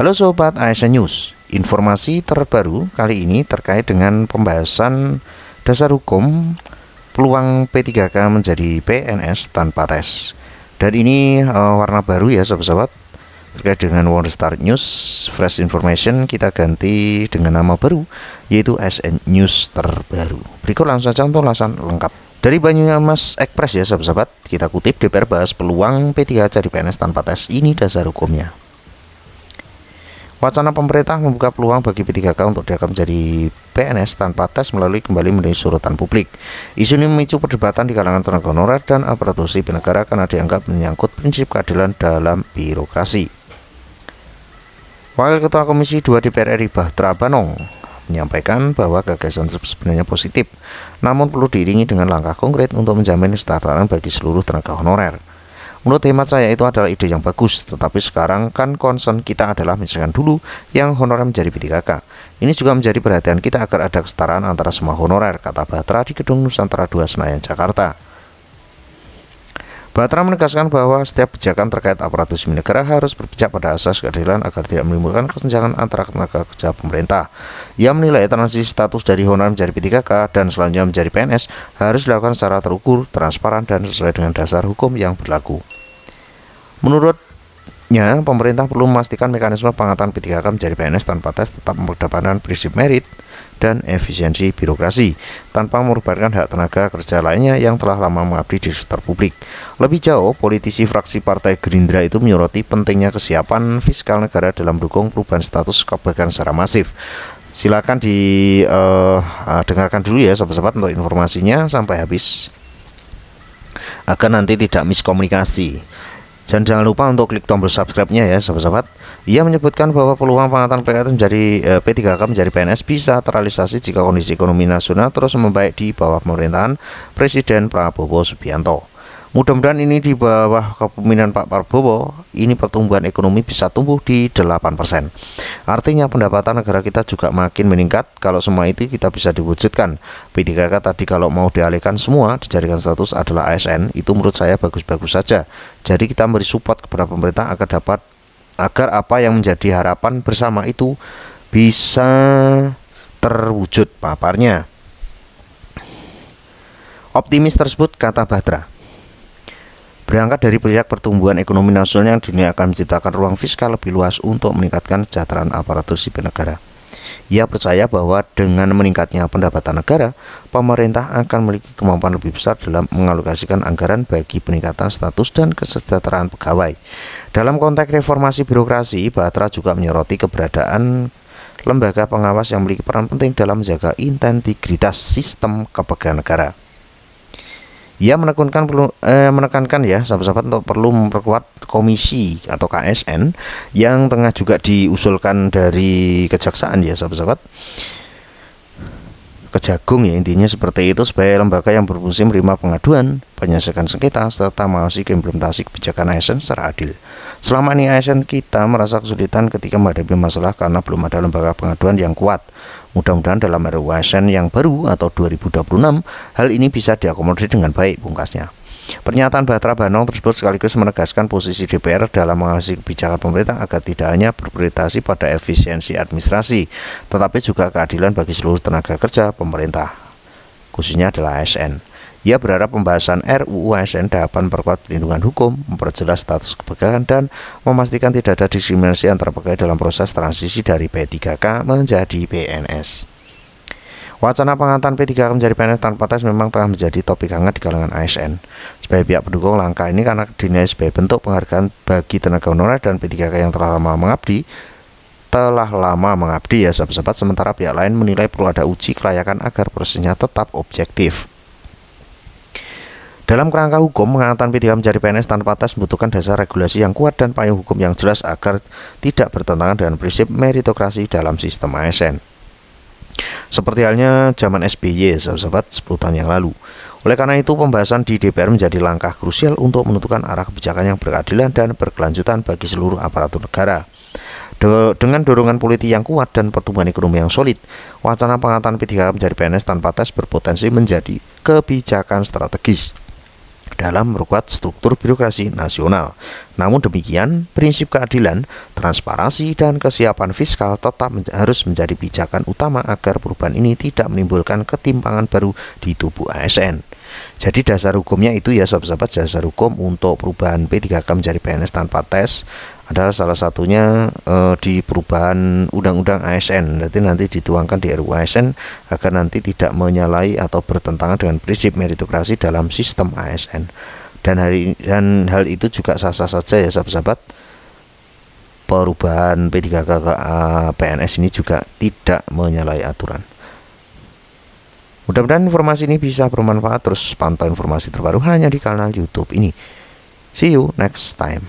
Halo Sobat ASN News, informasi terbaru kali ini terkait dengan pembahasan dasar hukum peluang P3K menjadi PNS tanpa tes. Dan ini warna baru ya sahabat-sahabat, terkait dengan One Star News Fresh Information kita ganti dengan nama baru, yaitu ASN News terbaru. Berikut langsung saja untuk ulasan lengkap. Dari Banyumas Express ya sahabat-sahabat, kita kutip, DPR bahas peluang P3K jadi PNS tanpa tes, ini dasar hukumnya. Wacana pemerintah membuka peluang bagi P3K untuk dianggap menjadi PNS tanpa tes kembali menjadi sorotan publik. Isu ini memicu perdebatan di kalangan tenaga honorer dan aparatur sipil negara karena dianggap menyangkut prinsip keadilan dalam birokrasi. Wakil Ketua Komisi 2 DPR RI Bahtera Banong menyampaikan bahwa gagasan sebenarnya positif, namun perlu diiringi dengan langkah konkret untuk menjamin kesetaraan bagi seluruh tenaga honorer. Menurut hemat saya itu adalah ide yang bagus, tetapi sekarang kan concern kita adalah misalkan dulu yang honorer menjadi P3K. Ini juga menjadi perhatian kita agar ada kesetaraan antara semua honorer, kata Bahtera di Gedung Nusantara 2 Senayan, Jakarta. Bahtera menegaskan bahwa setiap kebijakan terkait aparatur sipil negara harus berpijak pada asas keadilan agar tidak menimbulkan kesenjangan antara tenaga kerja pemerintah. Ia menilai transisi status dari honorer menjadi P3K dan selanjutnya menjadi PNS harus dilakukan secara terukur, transparan, dan sesuai dengan dasar hukum yang berlaku. Menurutnya, pemerintah perlu memastikan mekanisme pengangkatan P3K menjadi PNS tanpa tes tetap mengedepankan prinsip merit dan efisiensi birokrasi tanpa merupakan hak tenaga kerja lainnya yang telah lama mengabdi di sektor publik. Lebih jauh, politisi fraksi Partai Gerindra itu menyoroti pentingnya kesiapan fiskal negara dalam mendukung perubahan status kebijakan secara masif. Silakan didengarkan dulu ya sahabat-sahabat untuk informasinya sampai habis agar nanti tidak miskomunikasi. Dan jangan lupa untuk klik tombol subscribe-nya ya sahabat-sahabat. Ia menyebutkan bahwa peluang pengangkatan P3K menjadi PNS bisa terrealisasi jika kondisi ekonomi nasional terus membaik di bawah pemerintahan Presiden Prabowo Subianto. Mudah-mudahan ini di bawah kepemimpinan Pak Prabowo, ini pertumbuhan ekonomi bisa tumbuh di 8%. Artinya pendapatan negara kita juga makin meningkat kalau semua itu kita bisa diwujudkan. P3K tadi kalau mau dialihkan semua, dijadikan status adalah ASN, itu menurut saya bagus-bagus saja. Jadi kita beri support kepada pemerintah agar apa yang menjadi harapan bersama itu bisa terwujud, paparnya. Optimis tersebut, kata Bahtera. Berangkat dari proyek pertumbuhan ekonomi nasional yang dinilai akan menciptakan ruang fiskal lebih luas untuk meningkatkan kesejahteraan aparatur sipil negara. Ia percaya bahwa dengan meningkatnya pendapatan negara, pemerintah akan memiliki kemampuan lebih besar dalam mengalokasikan anggaran bagi peningkatan status dan kesejahteraan pegawai. Dalam konteks reformasi birokrasi, Bahtera juga menyoroti keberadaan lembaga pengawas yang memiliki peran penting dalam menjaga integritas sistem kepegawaian negara. Ia menekankan ya sahabat-sahabat untuk perlu memperkuat komisi atau KSN yang tengah juga diusulkan dari kejaksaan ya sahabat-sahabat, Kejagung ya, intinya seperti itu, sebagai lembaga yang berfungsi menerima pengaduan, penyelesaian sengketa, serta mengawasi implementasi kebijakan ASN secara adil. Selama ini ASN kita merasa kesulitan ketika menghadapi masalah karena belum ada lembaga pengaduan yang kuat. Mudah-mudahan dalam RUU ASN yang baru atau 2026 hal ini bisa diakomodir dengan baik, pungkasnya. Pernyataan Bahtera Banong tersebut sekaligus menegaskan posisi DPR dalam mengawasi kebijakan pemerintah agar tidak hanya berorientasi pada efisiensi administrasi, tetapi juga keadilan bagi seluruh tenaga kerja pemerintah, khususnya adalah ASN. Ia berharap pembahasan RUU ASN dapat memperkuat perlindungan hukum, memperjelas status kepegawaian, dan memastikan tidak ada diskriminasi antara pegawai dalam proses transisi dari P3K menjadi PNS. Wacana pengangkatan P3K menjadi PNS tanpa tes memang tengah menjadi topik hangat di kalangan ASN. Sebagai pihak pendukung langkah ini karena dinilai sebagai bentuk penghargaan bagi tenaga honorer dan P3K yang telah lama mengabdi ya sahabat-sahabat. Sementara pihak lain menilai perlu ada uji kelayakan agar prosesnya tetap objektif. Dalam kerangka hukum, pengangkatan P3K menjadi PNS tanpa tes membutuhkan dasar regulasi yang kuat dan payung hukum yang jelas agar tidak bertentangan dengan prinsip meritokrasi dalam sistem ASN. Seperti halnya zaman SBY sahabat-sahabat 10 tahun yang lalu. Oleh karena itu, pembahasan di DPR menjadi langkah krusial untuk menentukan arah kebijakan yang berkeadilan dan berkelanjutan bagi seluruh aparatur negara. Dengan dorongan politik yang kuat dan pertumbuhan ekonomi yang solid, wacana pengangkatan P3K menjadi PNS tanpa tes berpotensi menjadi kebijakan strategis dalam memperkuat struktur birokrasi nasional. Namun demikian, prinsip keadilan, transparansi, dan kesiapan fiskal tetap harus menjadi pijakan utama agar perubahan ini tidak menimbulkan ketimpangan baru di tubuh ASN. Jadi dasar hukumnya itu ya sahabat-sahabat, dasar hukum untuk perubahan P3K menjadi PNS tanpa tes adalah salah satunya di perubahan undang-undang ASN. Nanti dituangkan di RUU ASN agar nanti tidak menyalahi atau bertentangan dengan prinsip meritokrasi dalam sistem ASN. Dan hal itu juga sah-sah saja ya sahabat-sahabat. Perubahan P3K ke PNS ini juga tidak menyalahi aturan. Mudah-mudahan informasi ini bisa bermanfaat. Terus pantau informasi terbaru hanya di kanal YouTube ini. See you next time.